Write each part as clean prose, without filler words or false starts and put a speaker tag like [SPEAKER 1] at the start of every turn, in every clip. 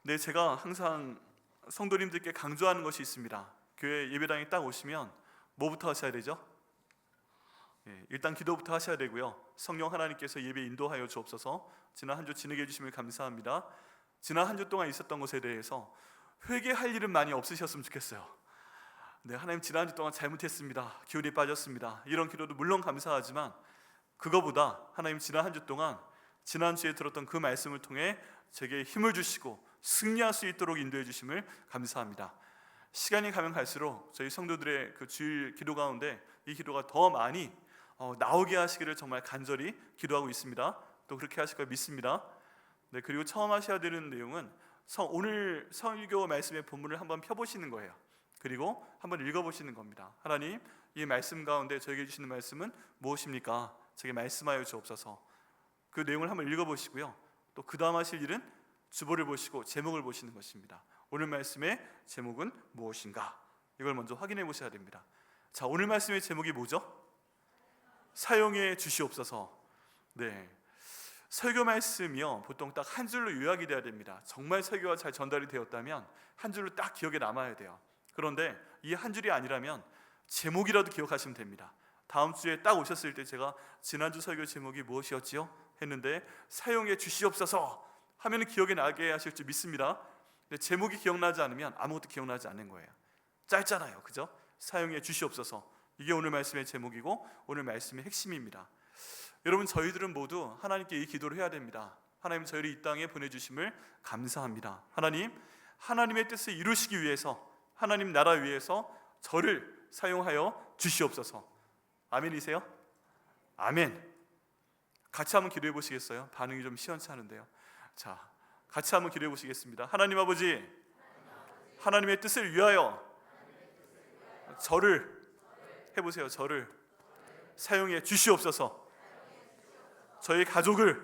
[SPEAKER 1] 네, 제가 항상 성도님들께 강조하는 것이 있습니다. 교회 예배당에 딱 오시면 뭐부터 하셔야 되죠? 일단 기도부터 하셔야 되고요. 성령 하나님께서 예배 인도하여 주옵소서. 지난 한 주 지내게 해주심을 감사합니다. 지난 한 주 동안 있었던 것에 대해서 회개할 일은 많이 없으셨으면 좋겠어요. 네, 하나님 지난 한 주 동안 잘못했습니다. 기운이 빠졌습니다. 이런 기도도 물론 감사하지만 그거보다 하나님 지난 한 주 동안 지난주에 들었던 그 말씀을 통해 제게 힘을 주시고 승리할 수 있도록 인도해 주심을 감사합니다. 시간이 가면 갈수록 저희 성도들의 그 주일 기도 가운데 이 기도가 더 많이 나오게 하시기를 정말 간절히 기도하고 있습니다. 또 그렇게 하실 걸 믿습니다. 네, 그리고 처음 하셔야 되는 내용은 오늘 설교 말씀의 본문을 한번 펴보시는 거예요. 그리고 한번 읽어보시는 겁니다. 하나님, 이 말씀 가운데 저에게 주시는 말씀은 무엇입니까? 제게 말씀하여 주옵소서. 그 내용을 한번 읽어보시고요. 또 그 다음 하실 일은 주보를 보시고 제목을 보시는 것입니다. 오늘 말씀의 제목은 무엇인가? 이걸 먼저 확인해 보셔야 됩니다. 자, 오늘 말씀의 제목이 뭐죠? 사용해 주시옵소서. 네, 설교 말씀이요 보통 딱 한 줄로 요약이 돼야 됩니다. 정말 설교가 잘 전달이 되었다면 한 줄로 딱 기억에 남아야 돼요. 그런데 이 한 줄이 아니라면 제목이라도 기억하시면 됩니다. 다음 주에 딱 오셨을 때 제가 지난주 설교 제목이 무엇이었지요? 했는데 사용해 주시옵소서 하면 기억에 나게 하실 줄 믿습니다. 근데 제목이 기억나지 않으면 아무것도 기억나지 않는 거예요. 짧잖아요, 그죠? 사용해 주시옵소서, 이게 오늘 말씀의 제목이고 오늘 말씀의 핵심입니다. 여러분, 저희들은 모두 하나님께 이 기도를 해야 됩니다. 하나님, 저희를 이 땅에 보내주심을 감사합니다. 하나님, 하나님의 뜻을 이루시기 위해서, 하나님 나라 위해서 저를 사용하여 주시옵소서. 아멘이세요? 아멘. 같이 한번 기도해 보시겠어요? 반응이 좀 시원치 않은데요. 자, 같이 한번 기도해 보시겠습니다. 하나님 아버지, 하나님의 뜻을 위하여 저를 해보세요. 저를 사용해 주시옵소서. 저희 가족을,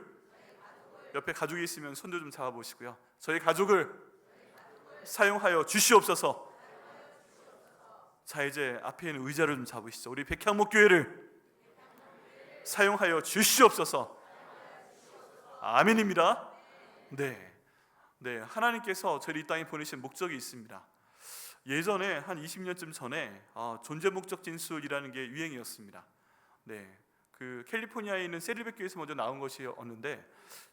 [SPEAKER 1] 옆에 가족이 있으면 손도 좀 잡아보시고요. 저희 가족을 사용하여 주시옵소서. 자, 이제 앞에 있는 의자를 좀 잡으시죠. 우리 백향목교회를 사용하여 주시옵소서. 아멘입니다. 네, 하나님께서 저를 이 땅에 보내신 목적이 있습니다. 예전에 한 20년쯤 전에 존재 목적 진술이라는 게 유행이었습니다. 네, 그 캘리포니아에 있는 세리백 교회에서 먼저 나온 것이었는데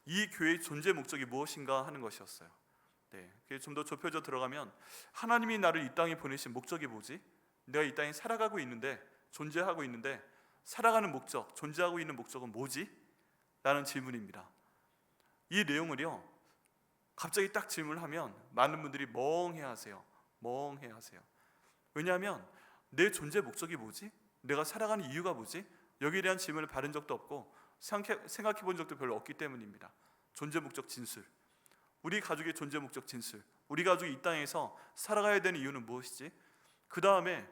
[SPEAKER 1] 이 교회의 존재 목적이 무엇인가 하는 것이었어요. 네, 그게 좀 더 좁혀져 들어가면 하나님이 나를 이 땅에 보내신 목적이 뭐지? 내가 이 땅에 살아가고 있는데, 존재하고 있는데 살아가는 목적, 존재하고 있는 목적은 뭐지? 라는 질문입니다. 이 내용을요 갑자기 딱 질문을 하면 많은 분들이 멍해하세요. 왜냐하면 내 존재 목적이 뭐지? 내가 살아가는 이유가 뭐지? 여기에 대한 질문을 받은 적도 없고 생각해 본 적도 별로 없기 때문입니다. 존재 목적 진술, 우리 가족의 존재 목적 진술, 우리 가족이 이 땅에서 살아가야 되는 이유는 무엇이지? 그 다음에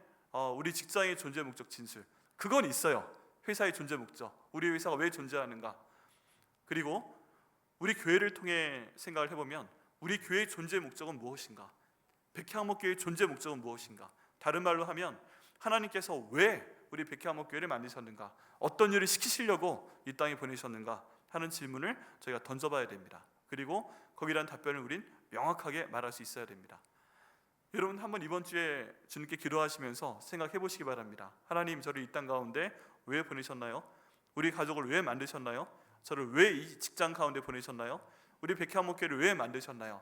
[SPEAKER 1] 우리 직장의 존재 목적 진술, 그건 있어요. 회사의 존재 목적, 우리 회사가 왜 존재하는가. 그리고 우리 교회를 통해 생각을 해보면 우리 교회의 존재 목적은 무엇인가? 백향목교회의 존재 목적은 무엇인가? 다른 말로 하면 하나님께서 왜 우리 백향목교회를 만드셨는가? 어떤 일을 시키시려고 이 땅에 보내셨는가? 하는 질문을 저희가 던져봐야 됩니다. 그리고 거기에 대한 답변을 우린 명확하게 말할 수 있어야 됩니다. 여러분, 한번 이번 주에 주님께 기도하시면서 생각해 보시기 바랍니다. 하나님, 저를 이 땅 가운데 왜 보내셨나요? 우리 가족을 왜 만드셨나요? 저를 왜 이 직장 가운데 보내셨나요? 우리 백향목교회를 왜 만드셨나요?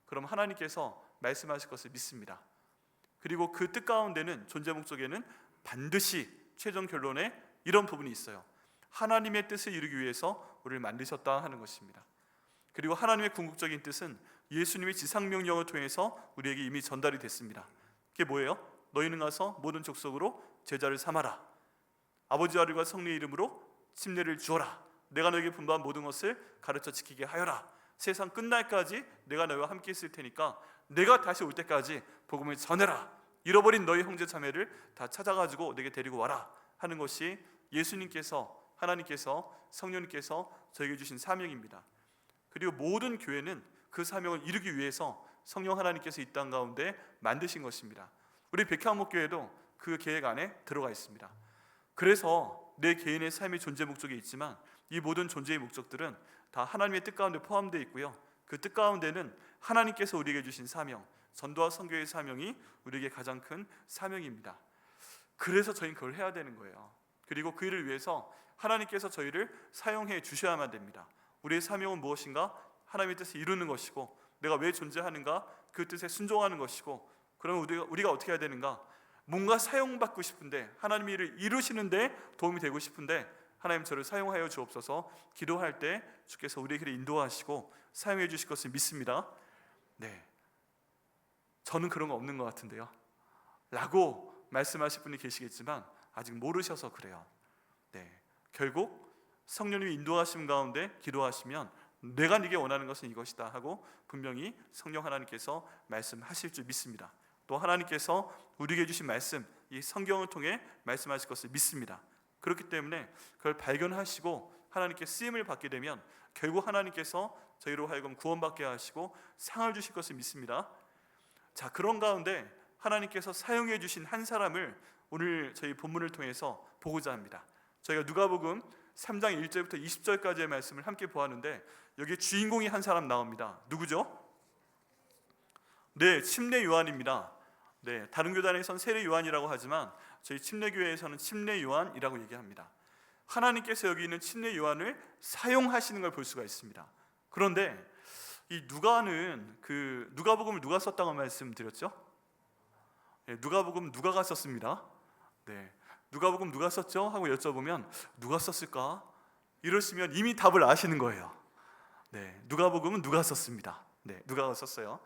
[SPEAKER 1] 그럼 하나님께서 말씀하실 것을 믿습니다. 그리고 그 뜻 가운데는, 존재 목적에는 반드시 최종 결론에 이런 부분이 있어요. 하나님의 뜻을 이루기 위해서 우리를 만드셨다 하는 것입니다. 그리고 하나님의 궁극적인 뜻은 예수님의 지상명령을 통해서 우리에게 이미 전달이 됐습니다. 그게 뭐예요? 너희는 가서 모든 족속으로 제자를 삼아라. 아버지와 아들과 성령의 이름으로 침례를 주어라. 내가 너에게 분부한 모든 것을 가르쳐 지키게 하여라. 세상 끝날까지 내가 너희와 함께 있을 테니까 내가 다시 올 때까지 복음을 전해라. 잃어버린 너희 형제 자매를 다 찾아가지고 내게 데리고 와라 하는 것이 예수님께서, 하나님께서, 성령님께서 저에게 주신 사명입니다. 그리고 모든 교회는 그 사명을 이루기 위해서 성령 하나님께서 이 땅 가운데 만드신 것입니다. 우리 백향목교회도 그 계획 안에 들어가 있습니다. 그래서 내 개인의 삶의 존재 목적이 있지만 이 모든 존재의 목적들은 다 하나님의 뜻 가운데 포함되어 있고요. 그 뜻 가운데는 하나님께서 우리에게 주신 사명, 전도와 선교의 사명이 우리에게 가장 큰 사명입니다. 그래서 저희는 그걸 해야 되는 거예요. 그리고 그 일을 위해서 하나님께서 저희를 사용해 주셔야만 됩니다. 우리의 사명은 무엇인가? 하나님의 뜻을 이루는 것이고, 내가 왜 존재하는가? 그 뜻에 순종하는 것이고, 그러면 우리가 어떻게 해야 되는가? 뭔가 사용받고 싶은데, 하나님의 일을 이루시는데 도움이 되고 싶은데, 하나님 저를 사용하여 주옵소서. 기도할 때 주께서 우리에게 인도하시고 사용해 주실 것을 믿습니다. 네, 저는 그런 거 없는 것 같은데요 라고 말씀하실 분이 계시겠지만 아직 모르셔서 그래요. 네, 결국 성령님이 인도하심 가운데 기도하시면 내가 네게 원하는 것은 이것이다 하고 분명히 성령 하나님께서 말씀하실 줄 믿습니다. 또 하나님께서 우리에게 주신 말씀, 이 성경을 통해 말씀하실 것을 믿습니다. 그렇기 때문에 그걸 발견하시고 하나님께 쓰임을 받게 되면 결국 하나님께서 저희로 하여금 구원받게 하시고 상을 주실 것을 믿습니다. 자, 그런 가운데 하나님께서 사용해 주신 한 사람을 오늘 저희 본문을 통해서 보고자 합니다. 저희가 누가복음 3장 1절부터 20절까지의 말씀을 함께 보았는데 여기 주인공이 한 사람 나옵니다. 누구죠? 네, 침례 요한입니다. 네, 다른 교단에선 세례 요한이라고 하지만 저희 침례교회에서는 침례 요한이라고 얘기합니다. 하나님께서 여기 있는 침례 요한을 사용하시는 걸 볼 수가 있습니다. 그런데 이 누가는 그 누가복음을 누가 썼다고 말씀드렸죠? 네, 누가복음 누가가 썼습니다. 네, 누가복음 누가 썼죠? 하고 여쭤보면 누가 썼을까? 이러시면 이미 답을 아시는 거예요. 네, 누가복음은 누가 썼습니다. 네, 누가가 썼어요.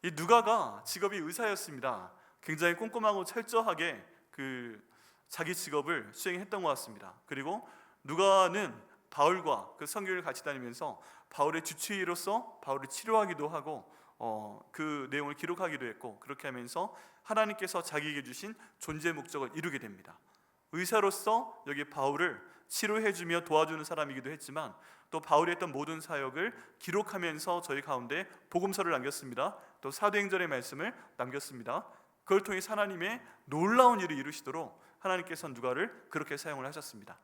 [SPEAKER 1] 이 누가가 직업이 의사였습니다. 굉장히 꼼꼼하고 철저하게 그 자기 직업을 수행했던 것 같습니다. 그리고 누가는 바울과 그 선교를 같이 다니면서 바울의 주치의로서 바울을 치료하기도 하고 그 내용을 기록하기도 했고, 그렇게 하면서 하나님께서 자기에게 주신 존재 목적을 이루게 됩니다. 의사로서 여기 바울을 치료해주며 도와주는 사람이기도 했지만 또 바울이 했던 모든 사역을 기록하면서 저희 가운데 복음서를 남겼습니다. 또 사도행전의 말씀을 남겼습니다. 그걸 통해 하나님의 놀라운 일을 이루시도록 하나님께서 누가를 그렇게 사용을 하셨습니다.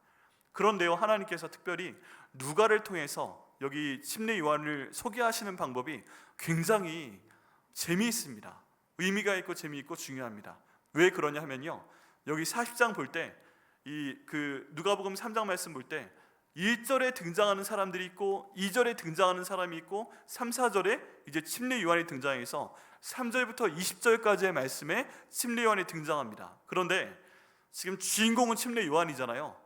[SPEAKER 1] 그런데요, 하나님께서 특별히 누가를 통해서 여기 침례 요한을 소개하시는 방법이 굉장히 재미있습니다. 의미가 있고 재미있고 중요합니다. 왜 그러냐 하면요, 여기 40장 볼 때 이 그 누가복음 3장 말씀 볼 때 1절에 등장하는 사람들이 있고 2절에 등장하는 사람이 있고 3, 4절에 이제 침례 요한이 등장해서 3절부터 20절까지의 말씀에 침례 요한이 등장합니다. 그런데 지금 주인공은 침례 요한이잖아요.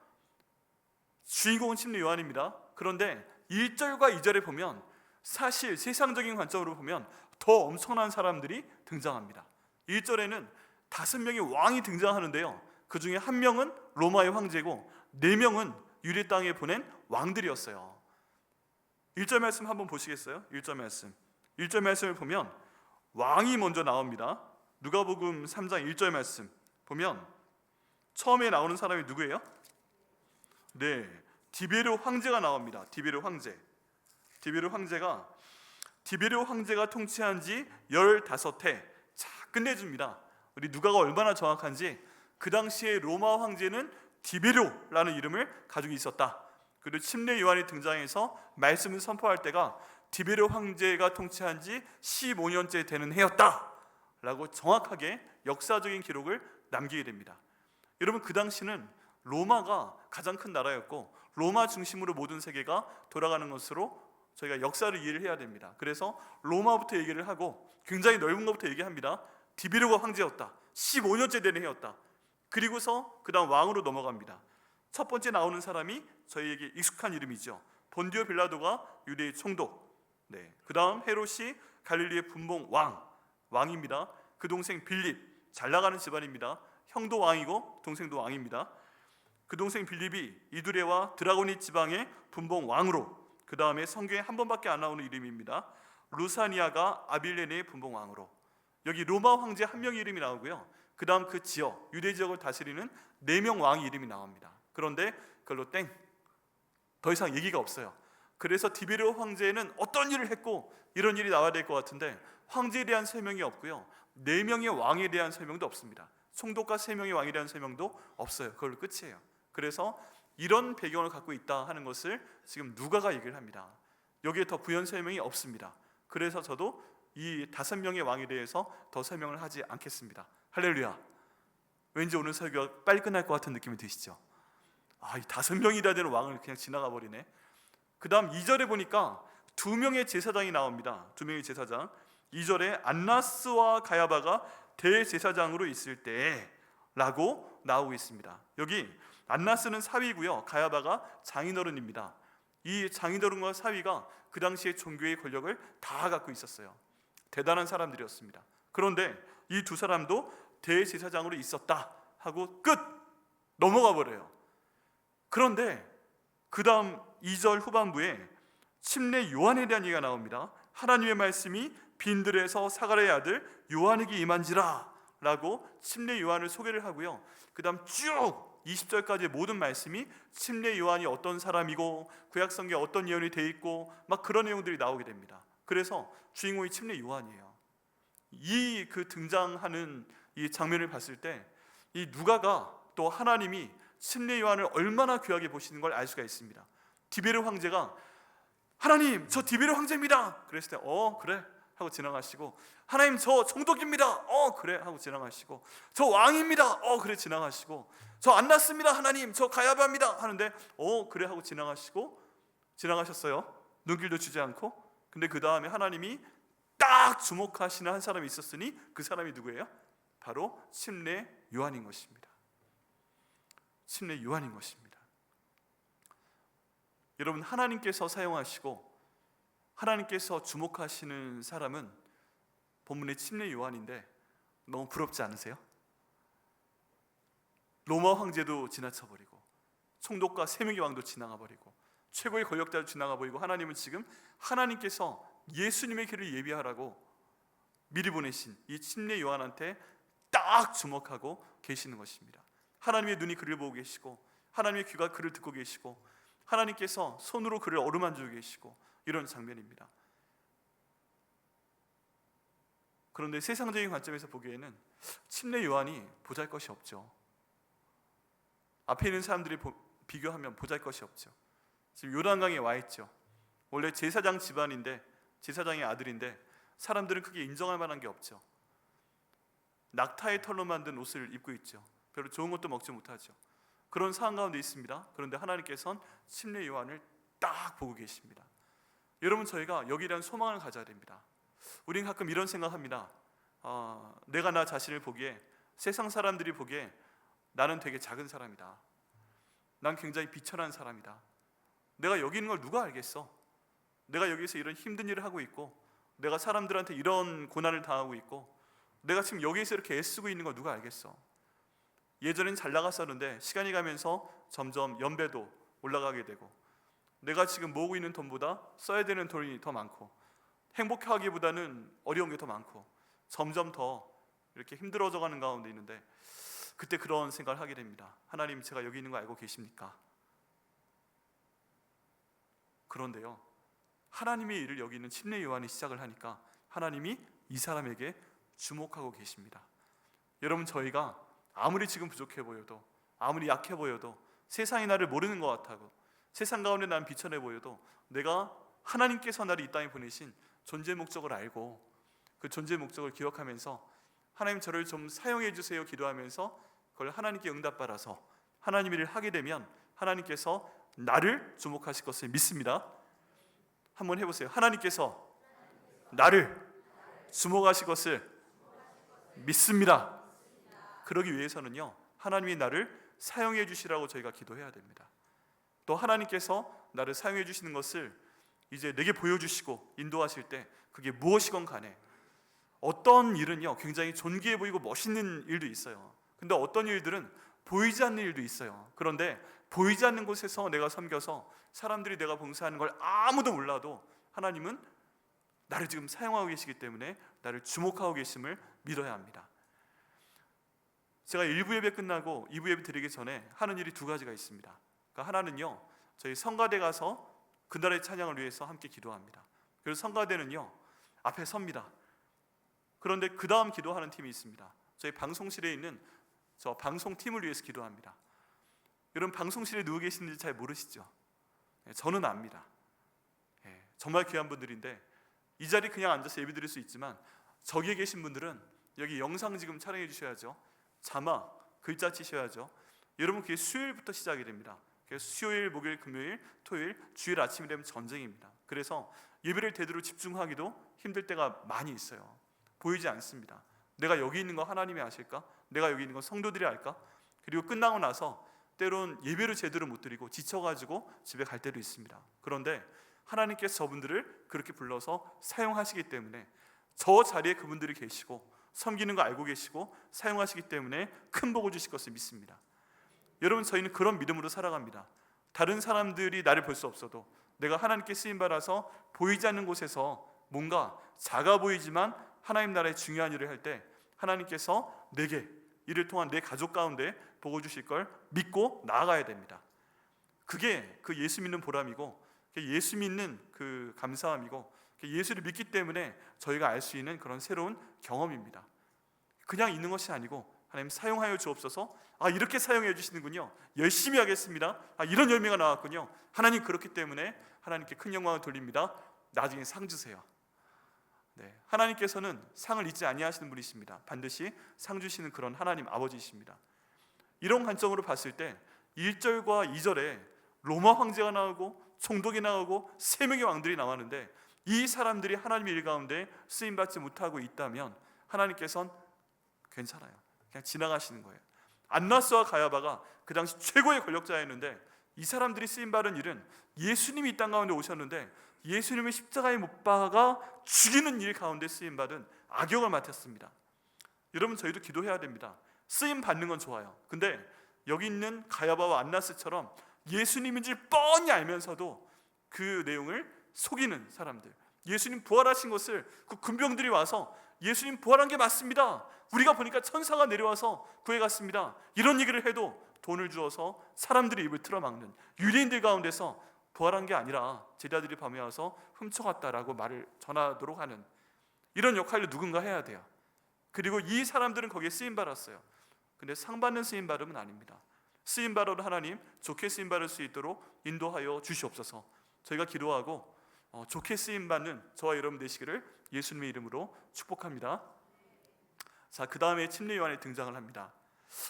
[SPEAKER 1] 주인공은 침례 요한입니다. 그런데 1절과 2절에 보면 사실 세상적인 관점으로 보면 더 엄청난 사람들이 등장합니다. 1절에는 5명의 왕이 등장하는데요, 그 중에 1명은 로마의 황제고 4명은 유대 땅에 보낸 왕들이었어요. 1절 말씀 한번 보시겠어요? 1절 말씀. 1절 말씀을 보면 왕이 먼저 나옵니다. 누가복음 3장 1절 말씀 보면 처음에 나오는 사람이 누구예요? 네, 디베르 황제가 나옵니다. 디베르 황제. 디베르 황제가 통치한 지 15해. 자, 끝내줍니다. 우리 누가가 얼마나 정확한지, 그 당시에 로마 황제는 디베르라는 이름을 가지고 있었다. 그리고 침례 요한이 등장해서 말씀을 선포할 때가 디베르 황제가 통치한 지 15년째 되는 해였다 라고 정확하게 역사적인 기록을 남기게 됩니다. 여러분, 그 당시는 로마가 가장 큰 나라였고 로마 중심으로 모든 세계가 돌아가는 것으로 저희가 역사를 이해를 해야 됩니다. 그래서 로마부터 얘기를 하고 굉장히 넓은 것부터 얘기합니다. 디베르가 황제였다. 15년째 되는 해였다. 그리고서 그 다음 왕으로 넘어갑니다. 첫 번째 나오는 사람이 저희에게 익숙한 이름이죠. 본디오 빌라도가 유대의 총독. 네, 그 다음 헤롯이 갈릴리의 분봉 왕입니다. 그 동생 빌립, 잘 나가는 집안입니다. 형도 왕이고 동생도 왕입니다. 그 동생 빌립이 이두레와 드라고니 지방의 분봉 왕으로, 그 다음에 성경에 한 번밖에 안 나오는 이름입니다. 루사니아가 아빌레네의 분봉 왕으로. 여기 로마 황제 1명의 이름이 나오고요, 그 다음 그 지역, 유대 지역을 다스리는 4명 왕의 이름이 나옵니다. 그런데 그걸로 땡, 더 이상 얘기가 없어요. 그래서 디베르 황제는 어떤 일을 했고 이런 일이 나와야 될 것 같은데 황제에 대한 설명이 없고요, 4명의 왕에 대한 설명도 없습니다. 총독과 3명의 왕에 대한 설명도 없어요. 그걸로 끝이에요. 그래서 이런 배경을 갖고 있다 하는 것을 지금 누가가 얘기를 합니다. 여기에 더 부연 설명이 없습니다. 그래서 저도 이 5명의 왕에 대해서 더 설명을 하지 않겠습니다. 할렐루야. 왠지 오늘 설교가 빨리 끝날 것 같은 느낌이 드시죠? 이 5명이라 되는 왕을 그냥 지나가 버리네. 그 다음 2절에 보니까 2명의 제사장이 나옵니다. 2명의 제사장. 2절에 안나스와 가야바가 대제사장으로 있을 때 라고 나오고 있습니다. 여기 안나스는 사위고요, 가야바가 장인어른입니다. 이 장인어른과 사위가 그 당시에 종교의 권력을 다 갖고 있었어요. 대단한 사람들이었습니다. 그런데 이 두 사람도 대제사장으로 있었다 하고 끝! 넘어가 버려요. 그런데 그 다음 2절 후반부에 침례 요한에 대한 얘기가 나옵니다. 하나님의 말씀이 빈들에서 사가랴의 아들 요한에게 임한지라 라고 침례 요한을 소개를 하고요, 그 다음 쭉 20절까지의 모든 말씀이 침례 요한이 어떤 사람이고 구약성경에 어떤 예언이 돼 있고 막 그런 내용들이 나오게 됩니다. 그래서 주인공이 침례 요한이에요. 이 그 등장하는 이 장면을 봤을 때 이 누가가 또 하나님이 침례 요한을 얼마나 귀하게 보시는 걸 알 수가 있습니다. 디베르 황제가 하나님 저 디베르 황제입니다 그랬을 때 그래 하고 지나가시고, 하나님 저 총독입니다 그래 하고 지나가시고, 저 왕입니다 그래 지나가시고, 저 안났습니다 하나님 저 가야바입니다 하는데 그래 하고 지나가셨어요. 눈길도 주지 않고. 근데 그 다음에 하나님이 딱 주목하시는 한 사람이 있었으니 그 사람이 누구예요? 바로 침례 요한인 것입니다. 침례 요한인 것입니다. 여러분, 하나님께서 사용하시고 하나님께서 주목하시는 사람은 본문의 침례 요한인데 너무 부럽지 않으세요? 로마 황제도 지나쳐버리고 총독과 3명의 왕도 지나가버리고 최고의 권력자도 지나가버리고, 하나님은 지금 하나님께서 예수님의 길을 예비하라고 미리 보내신 이 침례 요한한테 딱 주목하고 계시는 것입니다. 하나님의 눈이 그를 보고 계시고 하나님의 귀가 그를 듣고 계시고 하나님께서 손으로 그를 어루만지고 계시고 이런 장면입니다. 그런데 세상적인 관점에서 보기에는 침례 요한이 보잘것이 없죠. 앞에 있는 사람들이 비교하면 보잘것이 없죠. 지금 요단강에 와 있죠. 원래 제사장 집안인데, 제사장의 아들인데 사람들은 크게 인정할 만한 게 없죠. 낙타의 털로 만든 옷을 입고 있죠. 별로 좋은 것도 먹지 못하죠. 그런 상황 가운데 있습니다. 그런데 하나님께서는 침례 요한을 딱 보고 계십니다. 여러분, 저희가 여기에 대한 소망을 가져야 됩니다. 우리는 가끔 이런 생각합니다. 내가 나 자신을 보기에, 세상 사람들이 보기에 나는 되게 작은 사람이다. 난 굉장히 비천한 사람이다. 내가 여기 있는 걸 누가 알겠어? 내가 여기서 이런 힘든 일을 하고 있고, 내가 사람들한테 이런 고난을 당하고 있고, 내가 지금 여기에서 이렇게 애쓰고 있는 걸 누가 알겠어? 예전엔 잘 나갔었는데 시간이 가면서 점점 연배도 올라가게 되고, 내가 지금 모으고 있는 돈보다 써야 되는 돈이 더 많고, 행복하기보다는 어려운 게 더 많고, 점점 더 이렇게 힘들어져 가는 가운데 있는데, 그때 그런 생각을 하게 됩니다. 하나님, 제가 여기 있는 거 알고 계십니까? 그런데요, 하나님의 일을 여기 있는 침례 요한이 시작을 하니까 하나님이 이 사람에게 주목하고 계십니다. 여러분, 저희가 아무리 지금 부족해 보여도, 아무리 약해 보여도, 세상이 나를 모르는 것 같아도, 세상 가운데 난 비천해 보여도, 내가 하나님께서 나를 이 땅에 보내신 존재 목적을 알고 그 존재 목적을 기억하면서 하나님 저를 좀 사용해 주세요 기도하면서 그걸 하나님께 응답받아서 하나님 일을 하게 되면 하나님께서 나를 주목하실 것을 믿습니다. 한번 해보세요. 하나님께서 나를 주목하실 것을 믿습니다. 그러기 위해서는요, 하나님이 나를 사용해 주시라고 저희가 기도해야 됩니다. 또 하나님께서 나를 사용해 주시는 것을 이제 내게 보여주시고 인도하실 때 그게 무엇이건 간에, 어떤 일은요 굉장히 존귀해 보이고 멋있는 일도 있어요. 근데 어떤 일들은 보이지 않는 일도 있어요. 그런데 보이지 않는 곳에서 내가 섬겨서 사람들이 내가 봉사하는 걸 아무도 몰라도 하나님은 나를 지금 사용하고 계시기 때문에 나를 주목하고 계심을 믿어야 합니다. 제가 1부 예배 끝나고 2부 예배 드리기 전에 하는 일이 2가지가 있습니다. 그러니까 하나는요, 저희 성가대 가서 그날의 찬양을 위해서 함께 기도합니다. 그래서 성가대는요 앞에 섭니다. 그런데 그 다음 기도하는 팀이 있습니다. 저희 방송실에 있는 저 방송팀을 위해서 기도합니다. 여러분, 방송실에 누워 계시는지 잘 모르시죠? 저는 압니다. 정말 귀한 분들인데 이 자리 그냥 앉아서 예배 드릴 수 있지만 저기에 계신 분들은 여기 영상 지금 촬영해 주셔야죠. 자막 글자 치셔야죠. 여러분 그게 수요일부터 시작이 됩니다. 그래서 수요일, 목요일, 금요일, 토요일, 주일 아침이 되면 전쟁입니다. 그래서 예배를 제대로 집중하기도 힘들 때가 많이 있어요. 보이지 않습니다. 내가 여기 있는 거 하나님이 아실까? 내가 여기 있는 거 성도들이 알까? 그리고 끝나고 나서 때론 예배를 제대로 못 드리고 지쳐가지고 집에 갈 때도 있습니다. 그런데 하나님께서 저분들을 그렇게 불러서 사용하시기 때문에 저 자리에 그분들이 계시고 섬기는 거 알고 계시고 사용하시기 때문에 큰 복을 주실 것을 믿습니다. 여러분 저희는 그런 믿음으로 살아갑니다. 다른 사람들이 나를 볼 수 없어도 내가 하나님께 쓰임받아서 보이지 않는 곳에서 뭔가 작아 보이지만 하나님 나라의 중요한 일을 할 때 하나님께서 내게 이를 통한 내 가족 가운데 복을 주실 걸 믿고 나아가야 됩니다. 그게 그 예수 믿는 보람이고 예수 믿는 그 감사함이고 예수를 믿기 때문에 저희가 알 수 있는 그런 새로운 경험입니다. 그냥 있는 것이 아니고 하나님 사용하여 주옵소서. 이렇게 사용해 주시는군요. 열심히 하겠습니다. 이런 열매가 나왔군요. 하나님 그렇기 때문에 하나님께 큰 영광을 돌립니다. 나중에 상 주세요. 네, 하나님께서는 상을 잊지 아니하시는 분이십니다. 반드시 상 주시는 그런 하나님 아버지이십니다. 이런 관점으로 봤을 때 1절과 2절에 로마 황제가 나오고 총독이 나오고 3명의 왕들이 나왔는데 이 사람들이 하나님의 일 가운데 쓰임받지 못하고 있다면 하나님께서는 괜찮아요. 그냥 지나가시는 거예요. 안나스와 가야바가 그 당시 최고의 권력자였는데 이 사람들이 쓰임받은 일은 예수님이 이 땅 가운데 오셨는데 예수님을 십자가에 못 박아 죽이는 일 가운데 쓰임받은 악역을 맡았습니다. 여러분 저희도 기도해야 됩니다. 쓰임받는 건 좋아요. 근데 여기 있는 가야바와 안나스처럼 예수님인지 뻔히 알면서도 그 내용을 속이는 사람들, 예수님 부활하신 것을 그 군병들이 와서 예수님 부활한 게 맞습니다, 우리가 보니까 천사가 내려와서 구해갔습니다, 이런 얘기를 해도 돈을 주어서 사람들의 입을 틀어막는 유대인들 가운데서 부활한 게 아니라 제자들이 밤에 와서 훔쳐갔다라고 말을 전하도록 하는 이런 역할을 누군가 해야 돼요. 그리고 이 사람들은 거기에 쓰임받았어요. 근데 상 받는 쓰임받음은 아닙니다. 쓰임받아도 하나님 좋게 쓰임받을 수 있도록 인도하여 주시옵소서. 저희가 기도하고 좋게 쓰임받는 저와 여러분 되시기를 예수님의 이름으로 축복합니다. 자, 그 다음에 침례 요한이 등장을 합니다.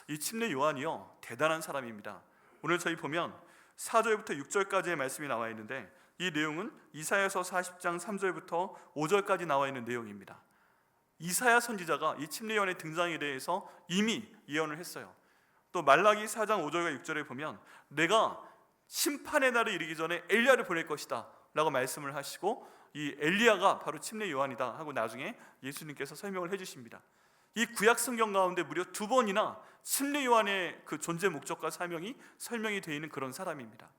[SPEAKER 1] 이 침례 요한이요 대단한 사람입니다. 오늘 저희 보면 4절부터 6절까지의 말씀이 나와 있는데 이 내용은 이사야서 40장 3절부터 5절까지 나와 있는 내용입니다. 이사야 선지자가 이 침례 요한의 등장에 대해서 이미 예언을 했어요. 또 말라기 4장 5절과 6절에 보면 내가 심판의 날이 이르기 전에 엘리야를 보낼 것이다 라고 말씀을 하시고 이 엘리야가 바로 침례 요한이다 하고 나중에 예수님께서 설명을 해주십니다. 이 구약 성경 가운데 무려 2번이나 침례 요한의 그 존재 목적과 사명이 설명이 되어 있는 그런 사람입니다.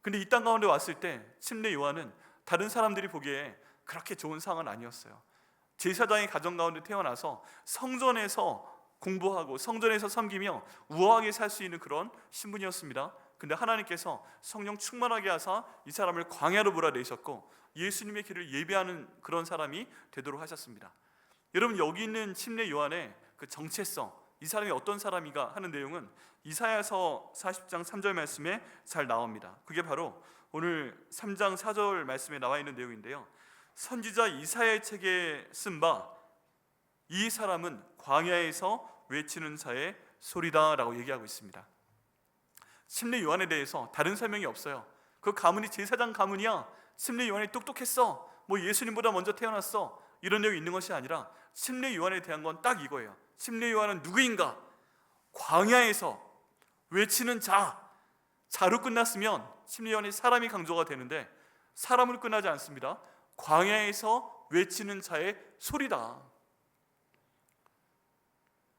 [SPEAKER 1] 근데 이 땅 가운데 왔을 때 침례 요한은 다른 사람들이 보기에 그렇게 좋은 상은 아니었어요. 제사장의 가정 가운데 태어나서 성전에서 공부하고 성전에서 섬기며 우아하게 살 수 있는 그런 신분이었습니다. 근데 하나님께서 성령 충만하게 하사 이 사람을 광야로 몰아내셨고 예수님의 길을 예비하는 그런 사람이 되도록 하셨습니다. 여러분 여기 있는 침례 요한의 그 정체성, 이 사람이 어떤 사람이가 하는 내용은 이사야서 40장 3절 말씀에 잘 나옵니다. 그게 바로 오늘 3장 4절 말씀에 나와 있는 내용인데요, 선지자 이사야의 책에 쓴 바 이 사람은 광야에서 외치는 자의 소리다 라고 얘기하고 있습니다. 침례 요한에 대해서 다른 설명이 없어요. 그 가문이 제사장 가문이야, 침례 요한이 똑똑했어, 뭐 예수님보다 먼저 태어났어, 이런 내용이 있는 것이 아니라 침례 요한에 대한 건 딱 이거예요. 침례 요한은 누구인가? 광야에서 외치는 자로 끝났으면 침례 요한이 사람이 강조가 되는데 사람으로 끝나지 않습니다. 광야에서 외치는 자의 소리다.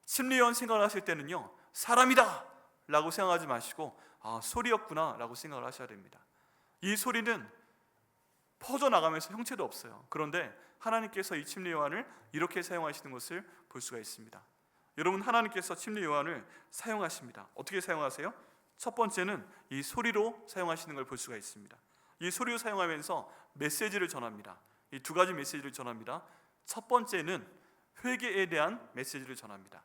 [SPEAKER 1] 침례 요한 생각을 하실 때는요 사람이다 라고 생각하지 마시고 소리였구나 라고 생각을 하셔야 됩니다. 이 소리는 퍼져나가면서 형체도 없어요. 그런데 하나님께서 이 침례 요한을 이렇게 사용하시는 것을 볼 수가 있습니다. 여러분 하나님께서 침례 요한을 사용하십니다. 어떻게 사용하세요? 첫 번째는 이 소리로 사용하시는 걸 볼 수가 있습니다. 이 소리로 사용하면서 메시지를 전합니다. 이 2가지 메시지를 전합니다. 첫 번째는 회개에 대한 메시지를 전합니다.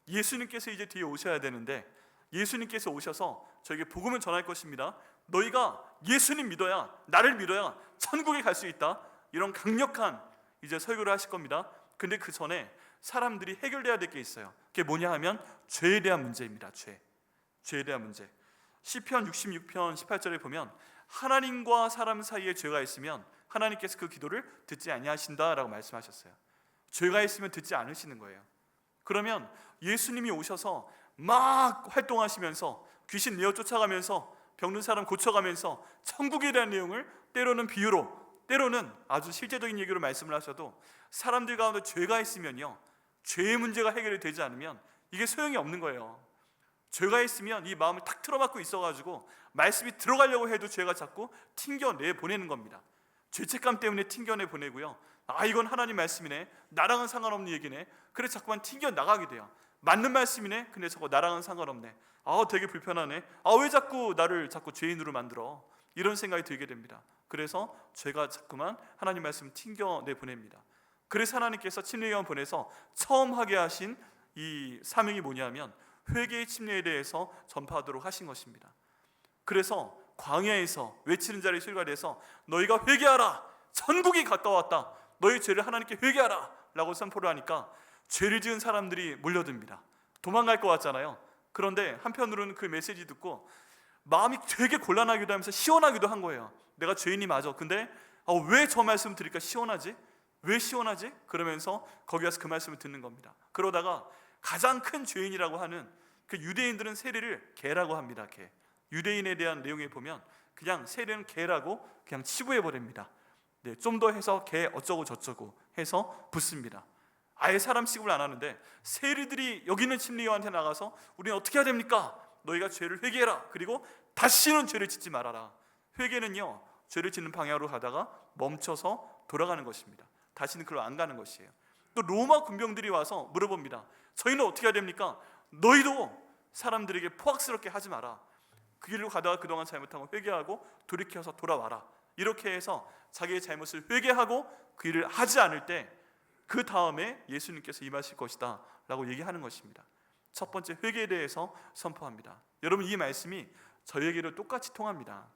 [SPEAKER 1] 예수님께서 이제 뒤에 오셔야 되는데 예수님께서 오셔서 저에게 복음을 전할 것입니다. 너희가 예수님 믿어야, 나를 믿어야 천국에 갈 수 있다, 이런 강력한 이제 설교를 하실 겁니다. 근데 그 전에 사람들이 해결돼야 될 게 있어요. 그게 뭐냐 하면 죄에 대한 문제입니다. 죄에 대한 문제. 시편 66편 18절에 보면 하나님과 사람 사이에 죄가 있으면 하나님께서 그 기도를 듣지 아니하신다라고 말씀하셨어요. 죄가 있으면 듣지 않으시는 거예요. 그러면 예수님이 오셔서 막 활동하시면서 귀신 내어 쫓아가면서 병든 사람 고쳐가면서 천국에 대한 내용을 때로는 비유로, 때로는 아주 실제적인 얘기로 말씀을 하셔도 사람들 가운데 죄가 있으면요, 죄의 문제가 해결이 되지 않으면 이게 소용이 없는 거예요. 죄가 있으면 이 마음을 탁 틀어막고 있어가지고 말씀이 들어가려고 해도 죄가 자꾸 튕겨내 보내는 겁니다. 죄책감 때문에 튕겨내 보내고요, 아 이건 하나님 말씀이네, 나랑은 상관없는 얘기네, 그래 자꾸만 튕겨 나가게 돼요. 맞는 말씀이네, 근데 저거 나랑은 상관없네, 아 되게 불편하네, 아 왜 자꾸 나를 자꾸 죄인으로 만들어, 이런 생각이 들게 됩니다. 그래서 죄가 자꾸만 하나님 말씀 튕겨내 보냅니다. 그래서 하나님께서 침례요한 보내서 처음 하게 하신 이 사명이 뭐냐면 회개의 침례에 대해서 전파하도록 하신 것입니다. 그래서 광야에서 외치는 자리에 출발해서 너희가 회개하라, 천국이 가까웠다, 너희 죄를 하나님께 회개하라 라고 선포를 하니까 죄를 지은 사람들이 몰려듭니다. 도망갈 것 같잖아요. 그런데 한편으로는 그 메시지 듣고 마음이 되게 곤란하기도 하면서 시원하기도 한 거예요. 내가 죄인이 맞아. 근데 왜 저 말씀 들으니까 시원하지? 왜 시원하지? 그러면서 거기 가서 그 말씀을 듣는 겁니다. 그러다가 가장 큰 죄인이라고 하는 그 유대인들은 세리를 개라고 합니다. 개. 유대인에 대한 내용에 보면 그냥 세리는 개라고 그냥 치부해 버립니다. 네, 좀 더 해서 개 어쩌고 저쩌고 해서 붙습니다. 아예 사람 취급을 안 하는데 세리들이 여기 있는 침례요한한테 나가서 우리는 어떻게 해야 됩니까? 너희가 죄를 회개해라. 그리고 다시는 죄를 짓지 말아라. 회개는요, 죄를 짓는 방향으로 가다가 멈춰서 돌아가는 것입니다. 다시는 그로 안 가는 것이에요. 또 로마 군병들이 와서 물어봅니다. 저희는 어떻게 해야 됩니까? 너희도 사람들에게 포악스럽게 하지 마라. 그 길로 가다가 그동안 잘못한 거 회개하고 돌이켜서 돌아와라. 이렇게 해서 자기의 잘못을 회개하고 그 일을 하지 않을 때 그 다음에 예수님께서 임하실 것이다 라고 얘기하는 것입니다. 첫 번째, 회개에 대해서 선포합니다. 여러분, 이 말씀이 저에게도 똑같이 통합니다.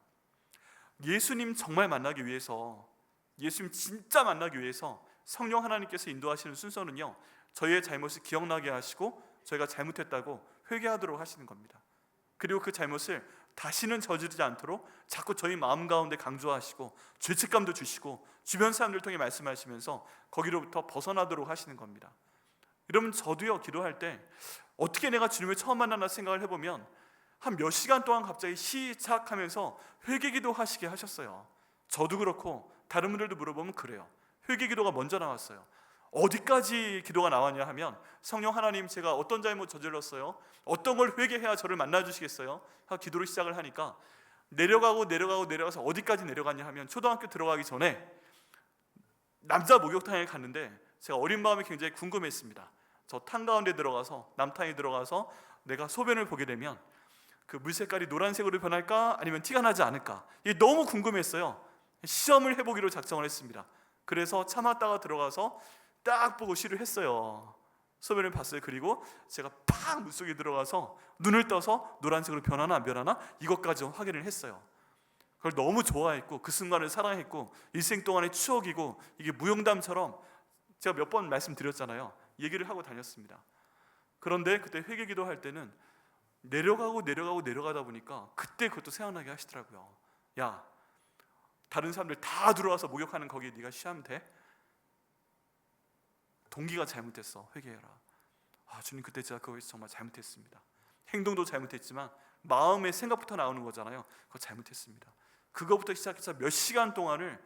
[SPEAKER 1] 예수님 정말 만나기 위해서, 예수님 진짜 만나기 위해서 성령 하나님께서 인도하시는 순서는요, 저희의 잘못을 기억나게 하시고 저희가 잘못했다고 회개하도록 하시는 겁니다. 그리고 그 잘못을 다시는 저지르지 않도록 자꾸 저희 마음 가운데 강조하시고 죄책감도 주시고 주변 사람들 통해 말씀하시면서 거기로부터 벗어나도록 하시는 겁니다. 여러분, 저도요, 기도할 때 어떻게 내가 주님을 처음 만났나 생각을 해보면 한 몇 시간 동안 갑자기 시작하면서 회개기도 하시게 하셨어요. 저도 그렇고 다른 분들도 물어보면 그래요. 회개기도가 먼저 나왔어요. 어디까지 기도가 나왔냐 하면 성령 하나님, 제가 어떤 잘못 저질렀어요? 어떤 걸 회개해야 저를 만나주시겠어요? 하고 기도를 시작을 하니까 내려가서 어디까지 내려갔냐 하면 초등학교 들어가기 전에 남자 목욕탕에 갔는데 제가 어린 마음에 굉장히 궁금했습니다. 저 탕 가운데 들어가서, 남탕에 들어가서 내가 소변을 보게 되면 그 물 색깔이 노란색으로 변할까 아니면 티가 나지 않을까, 이게 너무 궁금했어요. 시험을 해보기로 작정을 했습니다. 그래서 참았다가 들어가서 딱 보고 시를 했어요. 소변을 봤어요. 그리고 제가 팍 물속에 들어가서 눈을 떠서 노란색으로 변하나 안 변하나 이것까지 확인을 했어요. 그걸 너무 좋아했고 그 순간을 사랑했고 일생 동안의 추억이고, 이게 무용담처럼 제가 몇 번 말씀드렸잖아요. 얘기를 하고 다녔습니다. 그런데 그때 회개기도 할 때는 내려가다 보니까 그때 그것도 생각나게 하시더라고요. 야, 다른 사람들 다 들어와서 목욕하는 거기에 네가 쉬하면 돼? 동기가 잘못했어. 회개해라. 주님, 그때 제가 그거에서 정말 잘못했습니다. 행동도 잘못했지만 마음의 생각부터 나오는 거잖아요. 그거 잘못했습니다. 그거부터 시작해서 몇 시간 동안을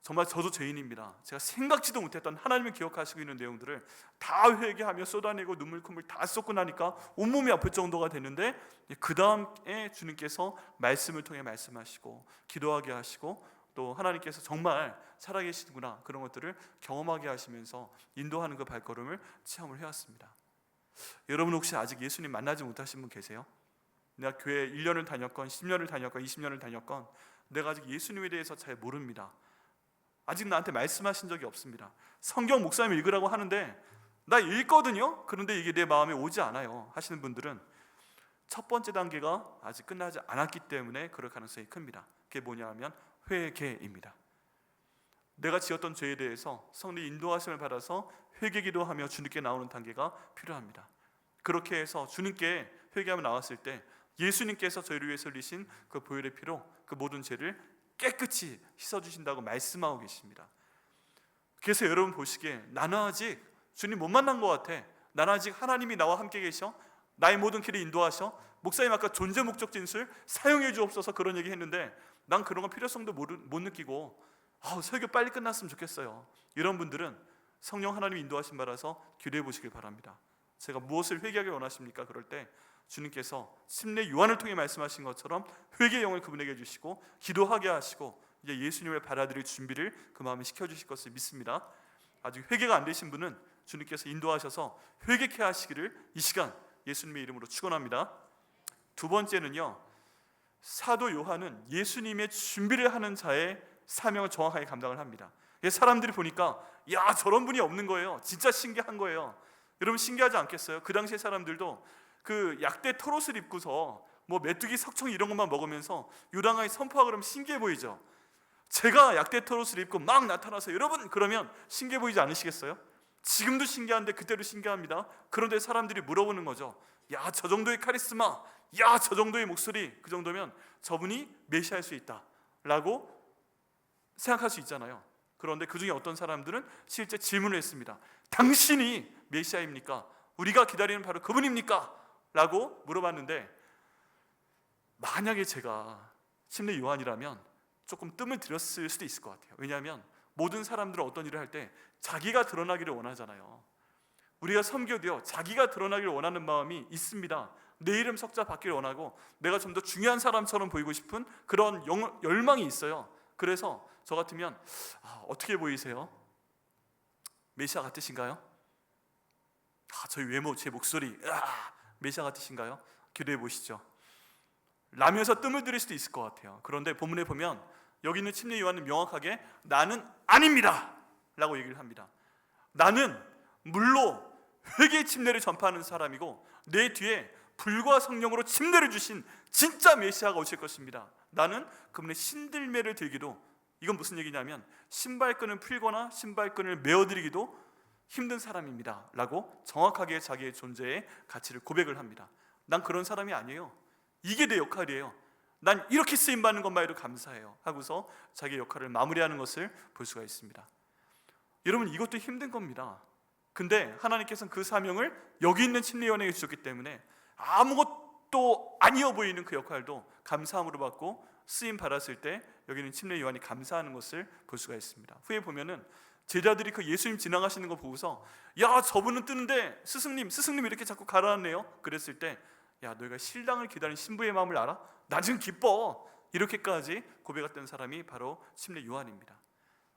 [SPEAKER 1] 정말 저도 죄인입니다. 제가 생각지도 못했던 하나님을 기억하시고 있는 내용들을 다 회개하며 쏟아내고 눈물 다 쏟고 나니까 온몸이 아플 정도가 됐는데, 그 다음에 주님께서 말씀을 통해 말씀하시고 기도하게 하시고 또 하나님께서 정말 살아계시구나, 그런 것들을 경험하게 하시면서 인도하는 그 발걸음을 체험을 해왔습니다. 여러분, 혹시 아직 예수님 만나지 못하신 분 계세요? 내가 교회 1년을 다녔건 10년을 다녔건 20년을 다녔건 내가 아직 예수님에 대해서 잘 모릅니다. 아직 나한테 말씀하신 적이 없습니다. 성경 목사님 읽으라고 하는데 나 읽거든요. 그런데 이게 내 마음에 오지 않아요 하시는 분들은 첫 번째 단계가 아직 끝나지 않았기 때문에 그럴 가능성이 큽니다. 그게 뭐냐 하면 회개입니다. 내가 지었던 죄에 대해서 성령의 인도하심을 받아서 회개기도하며 주님께 나오는 단계가 필요합니다. 그렇게 해서 주님께 회개하며 나왔을 때 예수님께서 저희를 위해서 흘리신 그 보혈의 피로 그 모든 죄를 깨끗이 씻어주신다고 말씀하고 계십니다. 그래서 여러분 보시기에 나는 아직 주님 못 만난 것 같아. 나는 아직 하나님이 나와 함께 계셔. 나의 모든 길을 인도하셔. 목사님 아까 존재 목적 진술 사용해 주옵소서 그런 얘기 했는데 난 그런 거 필요성도 못 느끼고 설교 빨리 끝났으면 좋겠어요. 이런 분들은 성령 하나님 인도하심 받아서 기도해 보시길 바랍니다. 제가 무엇을 회개하기 원하십니까? 그럴 때 주님께서 침례 요한을 통해 말씀하신 것처럼 회개의 영을 그분에게 주시고 기도하게 하시고 이제 예수님을 받아들일 준비를 그 마음에 시켜주실 것을 믿습니다. 아직 회개가 안 되신 분은 주님께서 인도하셔서 회개케 하시기를 이 시간 예수님의 이름으로 축원합니다. 두 번째는요, 사도 요한은 예수님의 준비를 하는 자의 사명을 정확하게 감당을 합니다. 사람들이 보니까 야 저런 분이 없는 거예요. 진짜 신기한 거예요. 여러분 신기하지 않겠어요? 그 당시에 사람들도 그 약대 털옷을 입고서 뭐 메뚜기 석청 이런 것만 먹으면서 요단강에 선포하고 그러면 신기해 보이죠? 제가 약대 털옷을 입고 막 나타나서 여러분 그러면 신기해 보이지 않으시겠어요? 지금도 신기한데 그때도 신기합니다. 그런데 사람들이 물어보는 거죠. 야 저 정도의 카리스마, 야 저 정도의 목소리, 그 정도면 저분이 메시아일 수 있다 라고 생각할 수 있잖아요. 그런데 그 중에 어떤 사람들은 실제 질문을 했습니다. 당신이 메시아입니까? 우리가 기다리는 바로 그분입니까? 라고 물어봤는데 만약에 제가 침례 요한이라면 조금 뜸을 들였을 수도 있을 것 같아요. 왜냐하면 모든 사람들은 어떤 일을 할 때 자기가 드러나기를 원하잖아요. 우리가 섬겨도요 자기가 드러나기를 원하는 마음이 있습니다. 내 이름 석자 받기를 원하고 내가 좀 더 중요한 사람처럼 보이고 싶은 그런 열망이 있어요. 그래서 저 같으면 어떻게 보이세요? 메시아 같으신가요? 저희 외모, 제 목소리 메시아 같으신가요? 기도해 보시죠. 라면서 뜸을 들일 수도 있을 것 같아요. 그런데 본문에 보면 여기 있는 침례 요한은 명확하게 나는 아닙니다 라고 얘기를 합니다. 나는 물로 회개의 침례를 전파하는 사람이고 내 뒤에 불과 성령으로 침례를 주신 진짜 메시아가 오실 것입니다. 나는 그분의 신들매를 들기도, 이건 무슨 얘기냐면 신발끈을 풀거나 신발끈을 메어드리기도 힘든 사람입니다 라고 정확하게 자기의 존재의 가치를 고백을 합니다. 난 그런 사람이 아니에요. 이게 내 역할이에요. 난 이렇게 쓰임받는 것만 해도 감사해요 하고서 자기의 역할을 마무리하는 것을 볼 수가 있습니다. 여러분 이것도 힘든 겁니다. 근데 하나님께서는 그 사명을 여기 있는 침례 요한에게 주셨기 때문에 아무것도 아니어 보이는 그 역할도 감사함으로 받고 쓰임 받았을 때 여기는 침례 요한이 감사하는 것을 볼 수가 있습니다. 후에 보면은 제자들이 그 예수님 지나가시는 거 보고서 야 저분은 뜨는데 스승님 이렇게 자꾸 가라앉네요. 그랬을 때 야 너희가 신랑을 기다리는 신부의 마음을 알아? 나 지금 기뻐. 이렇게까지 고백했던 사람이 바로 침례 요한입니다.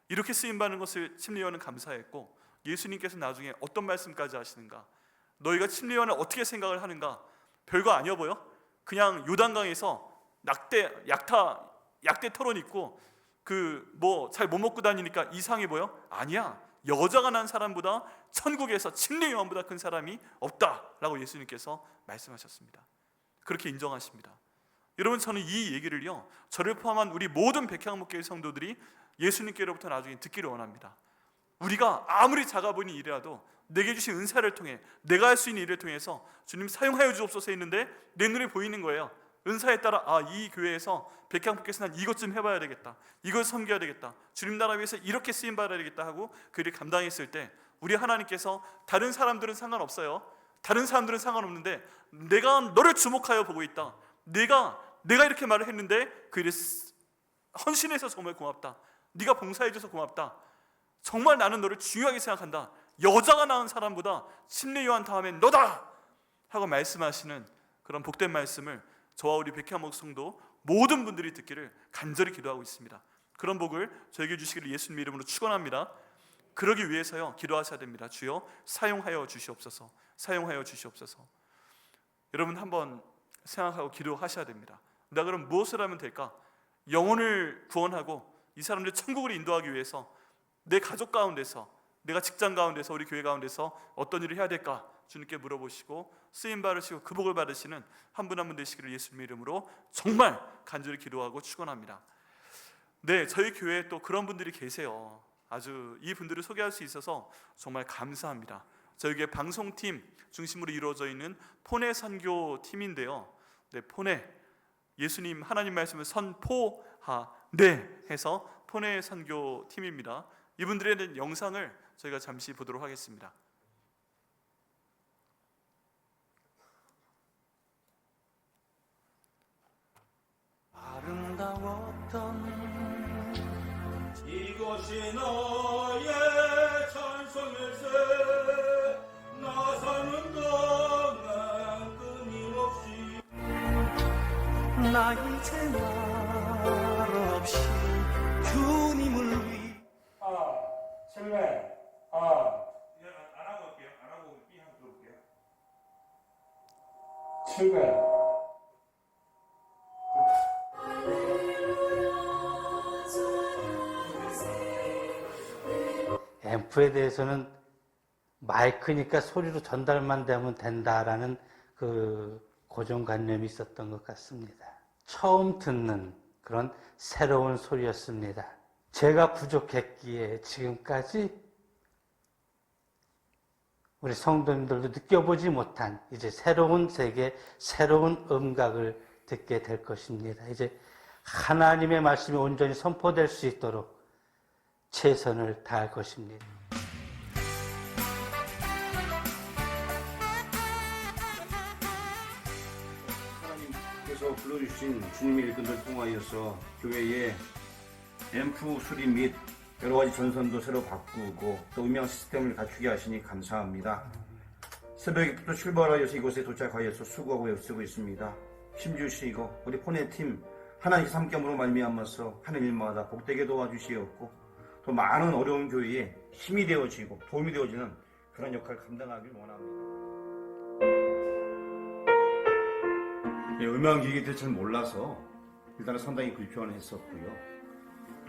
[SPEAKER 1] 이렇게 쓰임받는 것을 침례 요한은 감사했고 예수님께서 나중에 어떤 말씀까지 하시는가? 너희가 침례 요한을 어떻게 생각을 하는가? 별거 아니어 보여? 그냥 요단강에서 약대 털옷 입고 잘 못 먹고 다니니까 이상해 보여? 아니야. 여자가 난 사람보다 천국에서 침례 요한보다 큰 사람이 없다라고 예수님께서 말씀하셨습니다. 그렇게 인정하십니다. 여러분 저는 이 얘기를요 저를 포함한 우리 모든 백향목교회 성도들이 예수님께로부터 나중에 듣기를 원합니다. 우리가 아무리 작아 보이는 일이라도 내게 주신 은사를 통해 내가 할 수 있는 일을 통해서 주님 사용하여 주옵소서 했는데 내 눈에 보이는 거예요. 은사에 따라 이 교회에서 백향목교에서 난 이것 좀 해봐야 되겠다, 이걸 섬겨야 되겠다, 주님 나라 위해서 이렇게 쓰임받아야 되겠다 하고 그 일을 감당했을 때 우리 하나님께서 다른 사람들은 상관없어요. 다른 사람들은 상관없는데 내가 너를 주목하여 보고 있다. 내가 이렇게 말을 했는데 그 일에 헌신해서 정말 고맙다. 네가 봉사해줘서 고맙다. 정말 나는 너를 중요하게 생각한다. 여자가 낳은 사람보다 침례 요한 다음엔 너다 하고 말씀하시는 그런 복된 말씀을 저와 우리 백향목 성도 모든 분들이 듣기를 간절히 기도하고 있습니다. 그런 복을 저에게 주시기를 예수님 이름으로 축원합니다. 그러기 위해서요 기도하셔야 됩니다. 주여 사용하여 주시옵소서. 사용하여 주시옵소서. 여러분 한번 생각하고 기도하셔야 됩니다. 나 그럼 무엇을 하면 될까? 영혼을 구원하고 이 사람들 천국으로 인도하기 위해서 내 가족 가운데서, 내가 직장 가운데서, 우리 교회 가운데서 어떤 일을 해야 될까? 주님께 물어보시고 쓰임 받으시고 그 복을 받으시는 한 분 한 분 되시기를 예수님의 이름으로 정말 간절히 기도하고 축원합니다. 네, 저희 교회에 또 그런 분들이 계세요. 아주 이 분들을 소개할 수 있어서 정말 감사합니다. 저희 교회 방송팀 중심으로 이루어져 있는 포내 선교 팀인데요. 네, 포내 예수님 하나님 말씀을 선포하네 해서 포내 선교 팀입니다. 이분들에 대한 영상을 저희가 잠시 보도록 하겠습니다.
[SPEAKER 2] 아름다웠던
[SPEAKER 3] 이것이 너의 찬송일세. 나 사는 동안 끊임없이
[SPEAKER 2] 나 이제 말없이 주님을 위
[SPEAKER 3] 실례. 안 하고 할게요. 안 하고 이 한번 들어볼게요. 실례.
[SPEAKER 4] 앰프에 대해서는 마이크니까 소리로 전달만 되면 된다라는 그 고정관념이 있었던 것 같습니다. 처음 듣는 그런 새로운 소리였습니다. 제가 부족했기에 지금까지 우리 성도님들도 느껴보지 못한 이제 새로운 세계, 새로운 음각을 듣게 될 것입니다. 이제 하나님의 말씀이 온전히 선포될 수 있도록 최선을 다할 것입니다.
[SPEAKER 5] 하나님께서 불러주신 주님의 일꾼들 통하여서 교회에 앰프 수리 및 여러 가지 전선도 새로 바꾸고 또 음향 시스템을 갖추게 하시니 감사합니다. 새벽부터 출발하여서 이곳에 도착하여서 수고하고 애쓰고 있습니다. 힘주시고 우리 포내팀 하나님께서 함께함으로 말미암아서 하는 일마다 복되게 도와주시옵고 또 많은 어려운 교회에 힘이 되어지고 도움이 되어지는 그런 역할을 감당하길 원합니다. 음향기기에 대해 잘 몰라서 일단은 상당히 불편했었고요.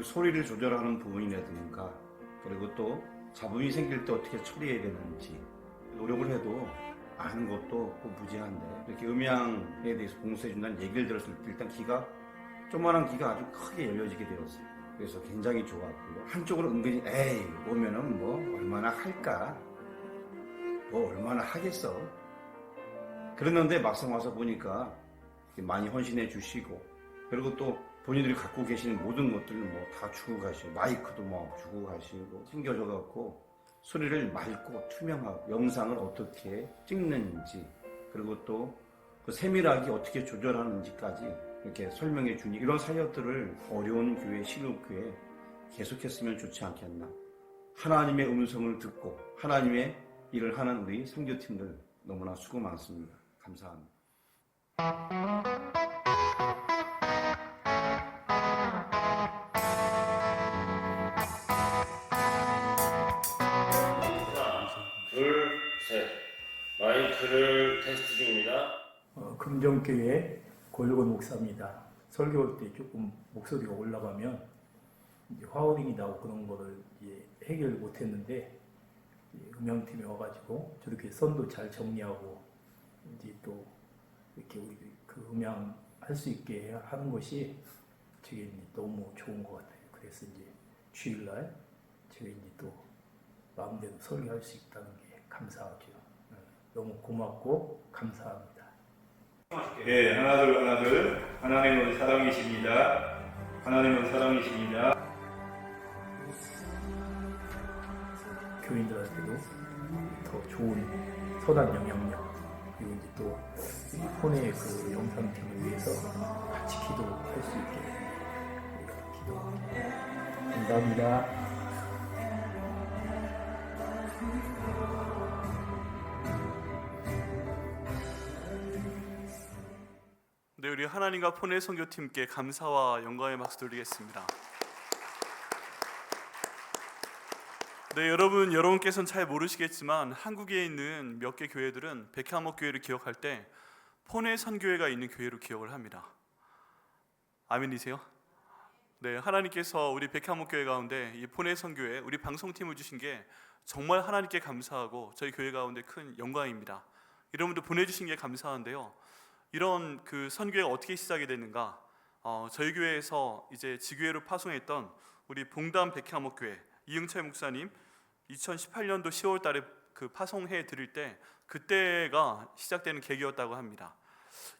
[SPEAKER 5] 소리를 조절하는 부분이라든가 그리고 또 잡음이 생길 때 어떻게 처리해야 되는지 노력을 해도 아는 것도 꼭 무지한데 이렇게 음향에 대해서 봉사해준다는 얘기를 들었을 때 일단 조그만한 귀가 아주 크게 열려지게 되었어요. 그래서 굉장히 좋았고요. 한쪽으로 은근히 에이 오면은 뭐 얼마나 할까 뭐 얼마나 하겠어 그랬는데 막상 와서 보니까 많이 헌신해 주시고 그리고 또 본인들이 갖고 계시는 모든 것들을 뭐 다 주고 가시고 마이크도 뭐 주고 가시고 챙겨줘 갖고 소리를 맑고 투명하고 영상을 어떻게 찍는지 그리고 또 그 세밀하게 어떻게 조절하는지까지 이렇게 설명해 주니 이런 사역들을 어려운 교회, 신육교회 계속했으면 좋지 않겠나. 하나님의 음성을 듣고 하나님의 일을 하는 우리 선교팀들 너무나 수고 많습니다. 감사합니다.
[SPEAKER 6] 둘, 셋. 마이크를 테스트 중입니다.
[SPEAKER 7] 금정교회 고일곤 목사입니다. 설교할 때 조금 목소리가 올라가면 이제 화우링이 나고 그런 거를 이제 해결 못했는데 음향팀에 와가지고 저렇게 선도 잘 정리하고 이제 또 이렇게 우리 그 음향 할 수 있게 하는 것이 제게 너무 좋은 것 같아요. 그래서 이제 주일날 제가 이제 또 마음대로 설교할 수 있다는 게 감사하죠. 너무 고맙고 감사합니다.
[SPEAKER 3] 네, 하나 둘. 하나님은 사랑이십니다. 하나님은 사랑이십니다.
[SPEAKER 7] 교인들한테도 더 좋은 선한 영향력 그리고 이제 또 폰의 그 영상팀을 위해서 같이 기도할 수 있게 우리가 기도합니다. 감사합니다.
[SPEAKER 1] 네, 우리 하나님과 포내 선교팀께 감사와 영광의 박수 드리겠습니다. 네, 여러분께서는 잘 모르시겠지만 한국에 있는 몇 개 교회들은 백향목 교회를 기억할 때 포내 선교회가 있는 교회로 기억을 합니다. 아멘이세요? 네, 하나님께서 우리 백향목 교회 가운데 이 포내 선교회 우리 방송팀을 주신 게 정말 하나님께 감사하고 저희 교회 가운데 큰 영광입니다. 여러분들 보내주신 게 감사한데요. 이런 그 선교회가 어떻게 시작이 됐는가? 저희 교회에서 이제 지교회로 파송했던 우리 봉담 백향목교회 이응철 목사님 2018년도 10월 달에 그 파송해 드릴 때 그때가 시작되는 계기였다고 합니다.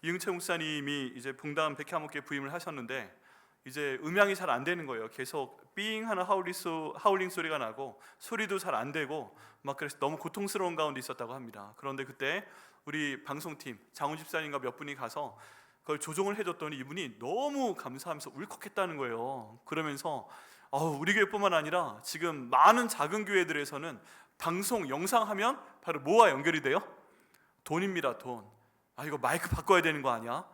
[SPEAKER 1] 이응철 목사님이 이제 붕당 백향목회 부임을 하셨는데 이제 음향이 잘 안 되는 거예요. 계속 삥 하는 하울링 소리가 나고 소리도 잘 안 되고 막 그래서 너무 고통스러운 가운데 있었다고 합니다. 그런데 그때 우리 방송팀 장훈 집사님과 몇 분이 가서 그걸 조정을 해줬더니 이분이 너무 감사하면서 울컥했다는 거예요. 그러면서 우리 교회뿐만 아니라 지금 많은 작은 교회들에서는 방송 영상하면 바로 뭐와 연결이 돼요? 돈입니다. 돈. 이거 마이크 바꿔야 되는 거 아니야?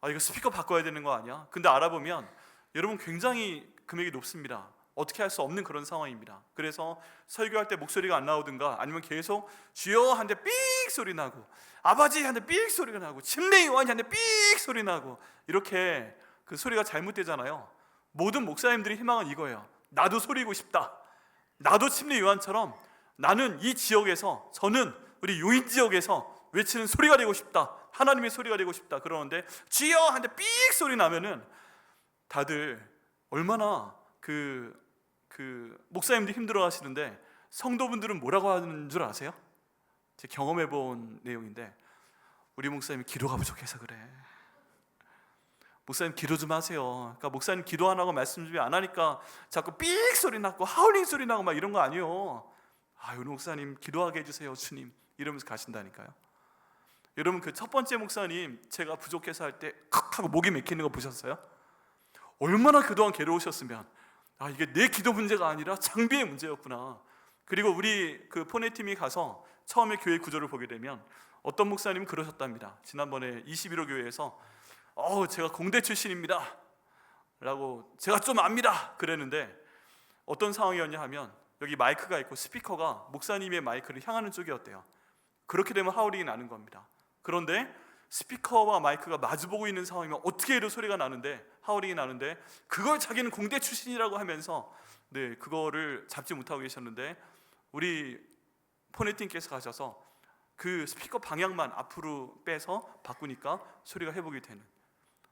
[SPEAKER 1] 이거 스피커 바꿔야 되는 거 아니야? 근데 알아보면 여러분 굉장히 금액이 높습니다. 어떻게 할 수 없는 그런 상황입니다. 그래서 설교할 때 목소리가 안 나오든가 아니면 계속 주여 한데 삑 소리 나고 아버지 한데 삑 소리가 나고 침례 요한이 한데 삑 소리 나고 이렇게 그 소리가 잘못되잖아요. 모든 목사님들의 희망은 이거예요. 나도 소리고 싶다. 나도 침례 요한처럼 나는 이 지역에서 저는 우리 요인 지역에서 외치는 소리가 되고 싶다. 하나님의 소리가 되고 싶다. 그러는데 주여 한데 삑 소리 나면은 다들 얼마나 그 목사님들이 힘들어 하시는데 성도분들은 뭐라고 하는 줄 아세요? 제가 경험해 본 내용인데 우리 목사님이 기도가 부족해서 그래. 목사님 기도 좀 하세요. 그러니까 목사님 기도 안 하고 말씀 좀 안 하니까 자꾸 삑 소리 나고 하울링 소리 나고 막 이런 거 아니에요. 우리 목사님 기도하게 해주세요 주님 이러면서 가신다니까요. 여러분 그 첫 번째 목사님 제가 부족해서 할 때 칵 하고 목이 맥히는 거 보셨어요? 얼마나 그동안 괴로우셨으면 이게 내 기도 문제가 아니라 장비의 문제였구나. 그리고 우리 그 포네팀이 가서 처음에 교회 구조를 보게 되면 어떤 목사님은 그러셨답니다. 지난번에 21호 교회에서 제가 공대 출신입니다 라고 제가 좀 압니다 그랬는데 어떤 상황이었냐 하면 여기 마이크가 있고 스피커가 목사님의 마이크를 향하는 쪽이었대요. 그렇게 되면 하울링이 나는 겁니다. 그런데 스피커와 마이크가 마주보고 있는 상황이면 어떻게 해도 소리가 나는데 하울링이 나는데 그걸 자기는 공대 출신이라고 하면서 그거를 잡지 못하고 계셨는데 우리 포네팀께서 가셔서 그 스피커 방향만 앞으로 빼서 바꾸니까 소리가 회복이 되는,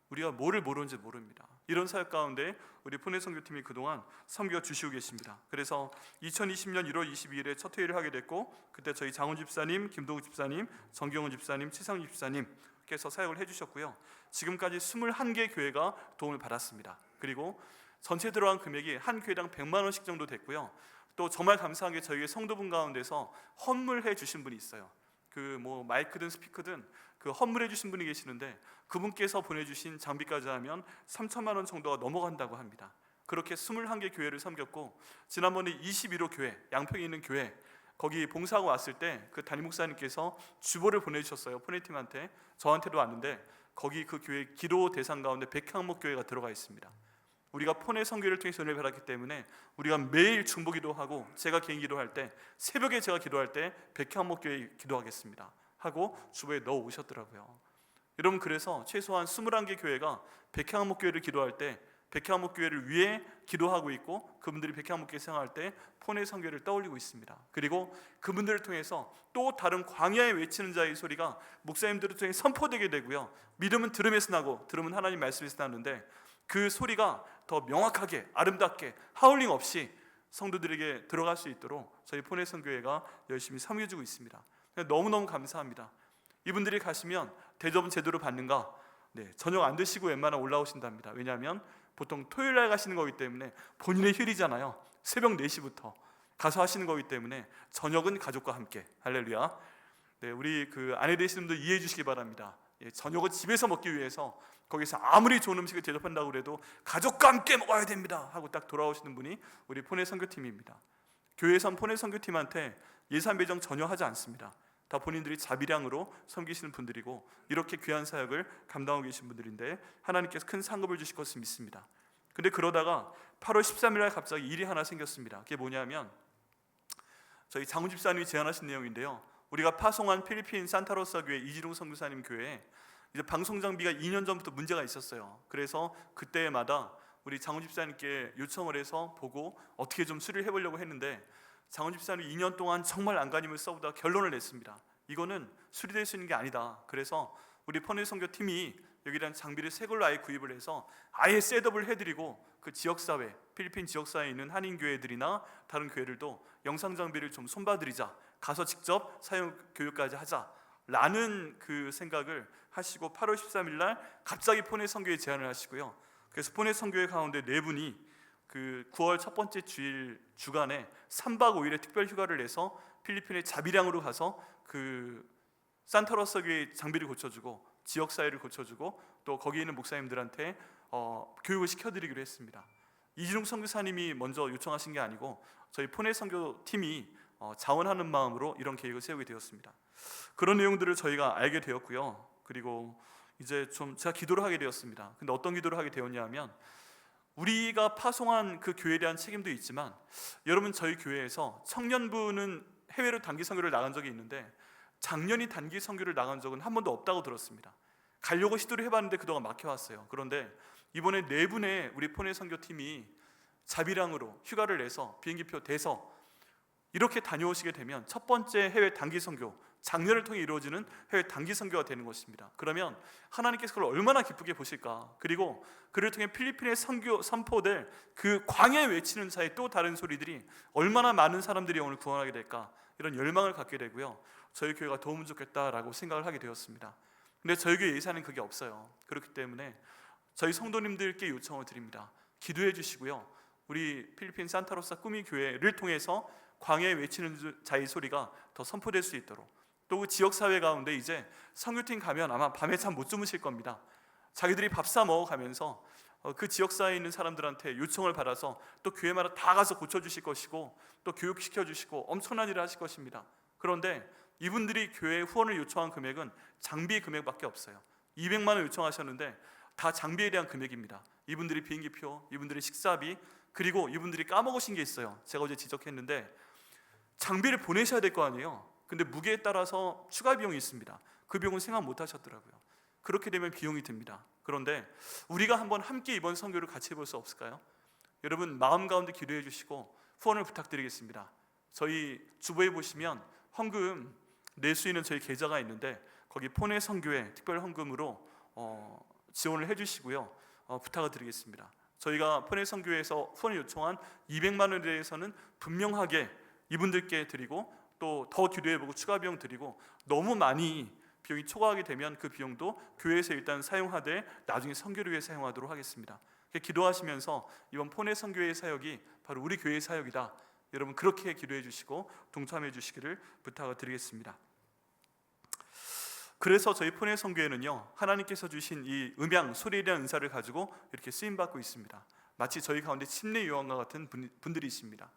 [SPEAKER 1] 우리가 뭐를 모르는지 모릅니다. 이런 사역 가운데 우리 포네 선교팀이 그동안 섬겨 주시고 계십니다. 그래서 2020년 1월 22일에 첫 회의를 하게 됐고 그때 저희 장훈 집사님, 김동욱 집사님, 정경훈 집사님, 최상희 집사님께서 사역을 해주셨고요. 지금까지 21개 교회가 도움을 받았습니다. 그리고 전체 들어간 금액이 한 교회당 100만 원씩 정도 됐고요. 또 정말 감사한 게 저희 성도분 가운데서 헌물해 주신 분이 있어요. 그 뭐 마이크든 스피커든 그 헌물해 주신 분이 계시는데 그분께서 보내주신 장비까지 하면 3천만 원 정도가 넘어간다고 합니다. 그렇게 21개 교회를 섬겼고 지난번에 21호 교회, 양평에 있는 교회 거기 봉사하고 왔을 때 그 담임 목사님께서 주보를 보내주셨어요. 포네팀한테, 저한테도 왔는데 거기 그 교회 기도 대상 가운데 백향목 교회가 들어가 있습니다. 우리가 포네 선교를 통해서 은혜를 받았기 때문에 우리가 매일 중보 기도하고 제가 개인 기도할 때 새벽에 제가 기도할 때 백향목 교회 기도하겠습니다 하고 주보에 넣어 오셨더라고요. 여러분 그래서 최소한 21개 교회가 백향목 교회를 기도할 때 백향목 교회를 위해 기도하고 있고 그분들이 백향목 교회 생활할 때 포네 선교를 떠올리고 있습니다. 그리고 그분들을 통해서 또 다른 광야에 외치는 자의 소리가 목사님들을 통해 선포되게 되고요. 믿음은 들음에서 나고 들음은 하나님 말씀에서 나는데 그 소리가 더 명확하게 아름답게 하울링 없이 성도들에게 들어갈 수 있도록 저희 포네 선교회가 열심히 섬겨주고 있습니다. 너무너무 감사합니다. 이분들이 가시면 대접은 제대로 받는가? 저녁 안 드시고 웬만하면 올라오신답니다. 왜냐하면 보통 토요일 날 가시는 거기 때문에 본인의 휴일이잖아요. 새벽 4시부터 가서 하시는 거기 때문에 저녁은 가족과 함께. 할렐루야. 우리 그 아내 되시는 분들 이해해 주시기 바랍니다. 저녁은 집에서 먹기 위해서 거기서 아무리 좋은 음식을 대접한다고 해도 가족과 함께 먹어야 됩니다 하고 딱 돌아오시는 분이 우리 포네 선교팀입니다. 교회에선 포네 선교팀한테 예산 배정 전혀 하지 않습니다. 다 본인들이 자비량으로 섬기시는 분들이고 이렇게 귀한 사역을 감당하고 계신 분들인데 하나님께서 큰 상급을 주실 것을 믿습니다. 근데 그러다가 8월 13일 날 갑자기 일이 하나 생겼습니다. 그게 뭐냐면 저희 장훈 집사님이 제안하신 내용인데요. 우리가 파송한 필리핀 산타로사 교회 이지룡 선교사님 교회에 이제 방송 장비가 2년 전부터 문제가 있었어요. 그래서 그때마다 우리 장훈 집사님께 요청을 해서 보고 어떻게 좀 수리를 해보려고 했는데 장훈 집사님이 2년 동안 정말 안간힘을 써보다 결론을 냈습니다. 이거는 수리될 수 있는 게 아니다. 그래서 우리 포네 선교팀이 여기랑 장비를 새 걸로 아예 구입을 해서 아예 셋업을 해드리고 그 지역사회 필리핀 지역사회에 있는 한인 교회들이나 다른 교회들도 영상 장비를 좀 손봐드리자, 가서 직접 사용 교육까지 하자라는 그 생각을 하시고 8월 13일 날 갑자기 포내 선교회 제안을 하시고요. 그래서 포내 선교회 가운데 4분이 그 9월 첫 번째 주일 주간에 3박 5일의 특별 휴가를 내서 필리핀의 자비량으로 가서 그 산타로사 교회 장비를 고쳐주고 지역 사회를 고쳐주고 또 거기 있는 목사님들한테 교육을 시켜드리기로 했습니다. 이진웅 선교사님이 먼저 요청하신 게 아니고 저희 포내 선교 팀이 자원하는 마음으로 이런 계획을 세우게 되었습니다. 그런 내용들을 저희가 알게 되었고요. 그리고 이제 좀 제가 기도를 하게 되었습니다. 근데 어떤 기도를 하게 되었냐면 우리가 파송한 그 교회에 대한 책임도 있지만 여러분 저희 교회에서 청년부는 해외로 단기 선교를 나간 적이 있는데 작년이 단기 선교를 나간 적은 한 번도 없다고 들었습니다. 가려고 시도를 해봤는데 그동안 막혀왔어요. 그런데 이번에 4분의 우리 포내 선교팀이 자비량으로 휴가를 내서 비행기표 대서 이렇게 다녀오시게 되면 첫 번째 해외 단기 선교, 작년을 통해 이루어지는 해외 단기 선교가 되는 것입니다. 그러면 하나님께서 그걸 얼마나 기쁘게 보실까. 그리고 그를 통해 필리핀의 선교 선포될 그 광야에 외치는 자의 또 다른 소리들이 얼마나 많은 사람들이 오늘 구원하게 될까, 이런 열망을 갖게 되고요. 저희 교회가 도움을 좋겠다라고 생각을 하게 되었습니다. 근데 저희 교회 예산은 그게 없어요. 그렇기 때문에 저희 성도님들께 요청을 드립니다. 기도해 주시고요. 우리 필리핀 산타로사 꿈이 교회를 통해서 광야에 외치는 자의 소리가 더 선포될 수 있도록, 또 그 지역사회 가운데 이제 선교팀 가면 아마 밤에 잠 못 주무실 겁니다. 자기들이 밥 사 먹어가면서 그 지역사회에 있는 사람들한테 요청을 받아서 또 교회마다 다 가서 고쳐주실 것이고 또 교육시켜 주시고 엄청난 일을 하실 것입니다. 그런데 이분들이 교회에 후원을 요청한 금액은 장비 금액밖에 없어요. 200만 원 요청하셨는데 다 장비에 대한 금액입니다. 이분들이 비행기표, 이분들의 식사비, 그리고 이분들이 까먹으신 게 있어요. 제가 어제 지적했는데 장비를 보내셔야 될 거 아니에요. 근데 무게에 따라서 추가 비용이 있습니다. 그 비용은 생각 못 하셨더라고요. 그렇게 되면 비용이 듭니다. 그런데 우리가 한번 함께 이번 선교를 같이 해볼 수 없을까요? 여러분 마음 가운데 기도해 주시고 후원을 부탁드리겠습니다. 저희 주보에 보시면 헌금 낼 수 있는 저희 계좌가 있는데 거기 포내 선교회 특별 헌금으로 지원을 해주시고요. 부탁을 드리겠습니다. 저희가 포내 선교회에서 후원을 요청한 200만 원에 대해서는 분명하게 이분들께 드리고 또 더 기도해보고 추가 비용 드리고, 너무 많이 비용이 초과하게 되면 그 비용도 교회에서 일단 사용하되 나중에 선교를 위해 사용하도록 하겠습니다. 기도하시면서 이번 포내 선교회의 사역이 바로 우리 교회의 사역이다, 여러분 그렇게 기도해 주시고 동참해 주시기를 부탁을 드리겠습니다. 그래서 저희 포내 선교회는요, 하나님께서 주신 이 음향, 소리에 대한 은사를 가지고 이렇게 쓰임받고 있습니다. 마치 저희 가운데 침례 요한과 같은 분들이 있습니다.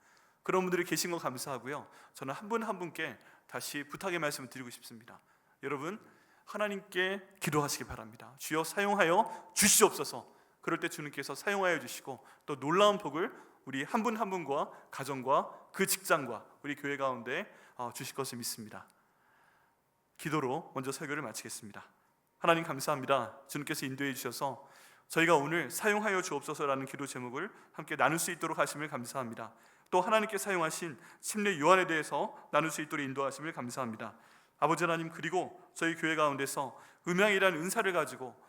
[SPEAKER 1] 그런 분들이 계신 거 감사하고요. 저는 한 분 한 분께 다시 부탁의 말씀을 드리고 싶습니다. 여러분 하나님께 기도하시기 바랍니다. 주여 사용하여 주시옵소서. 그럴 때 주님께서 사용하여 주시고 또 놀라운 복을 우리 한 분 한 분과 가정과 그 직장과 우리 교회 가운데 주실 것을 믿습니다. 기도로 먼저 설교를 마치겠습니다. 하나님 감사합니다. 주님께서 인도해 주셔서 저희가 오늘 사용하여 주옵소서라는 기도 제목을 함께 나눌 수 있도록 하심을 감사합니다. 또 하나님께 사용하신 침례 요한에 대해서 나눌 수 있도록 인도하심을 감사합니다. 아버지 하나님, 그리고 저희 교회 가운데서 음향이라는 은사를 가지고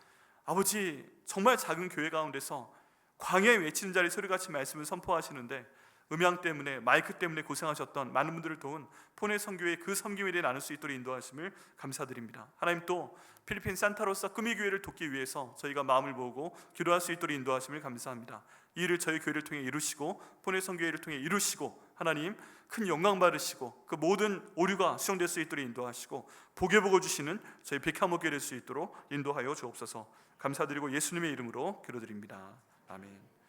[SPEAKER 1] 아버지 정말 작은 교회 가운데서 광야에 외치는 자리 소리같이 말씀을 선포하시는데 음향 때문에, 마이크 때문에 고생하셨던 많은 분들을 도운 포내 선교회의 그 섬김에 대해 나눌 수 있도록 인도하심을 감사드립니다. 하나님, 또 필리핀 산타로사 꿈이 교회를 돕기 위해서 저희가 마음을 모으고 기도할 수 있도록 인도하심을 감사합니다. 이 일을 저희 교회를 통해 이루시고 포내 선교회를 통해 이루시고 하나님 큰 영광 받으시고 그 모든 오류가 수용될 수 있도록 인도하시고 복의 복을 주시는 저희 백화목교회 될 수 있도록 인도하여 주옵소서. 감사드리고 예수님의 이름으로 기도드립니다. 아멘.